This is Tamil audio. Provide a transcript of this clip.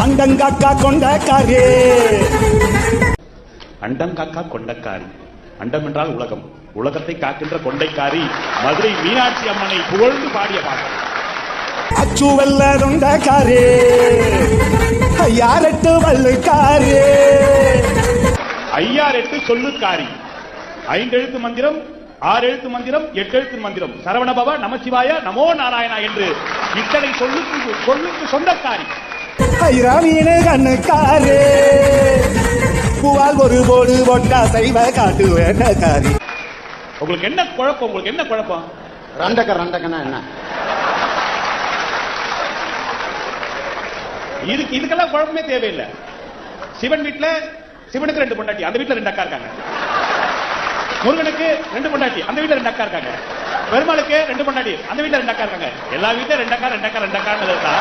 அண்டங்காக்கா கொண்டக்காரி. அண்டங்காக்கா கொண்டக்காரி. அண்டம் என்றால் உலகம், உலகத்தை காக்கின்ற கொண்டைக்காரி மதுரை மீனாட்சி அம்மனை புகழ்ந்து பாடிய பாடல். அச்சு வெல்ல தொண்டக்காரி, ஐயாரெட்டு வள்ளுக்காரி. ஐயாரெட்டு சொல்லுக்காரி. 5 எழுத்து மந்திரம், 6 எழுத்து மந்திரம், 8 எழுத்து மந்திரம். சரவணபவ, நமசிவாய, நமோ நாராயணா என்று இத்தனை சொல்லுக்கு சொந்தக்காரி. ஐராமீனு கண்ணுக்காரி, பூவால் ஒரு போடு போட்டா செய்வ காட்டு வேட்டக்காரி. உங்களுக்கு என்ன குழப்பம்? உங்களுக்கு என்ன குழப்பம்? ரண்டக்கனா என்ன? இதுக்கெல்லாம் குழப்பமே தேவையில்லை. சிவன் வீட்டுல சிவனுக்கு 2 பொண்டாட்டி, அந்த வீட்டுல 2 அக்கா இருக்காங்க. முருகனுக்கு 2 பொண்டாட்டி, அந்த வீட்டுல 2 அக்கா இருக்காங்க. பெருமாளுக்கு 2 பொண்டாட்டி, அந்த வீட்டுல 2 அக்கா இருக்காங்க. எல்லா வீட்டுல 2 அக்கா 2 அக்கா 2 அக்கா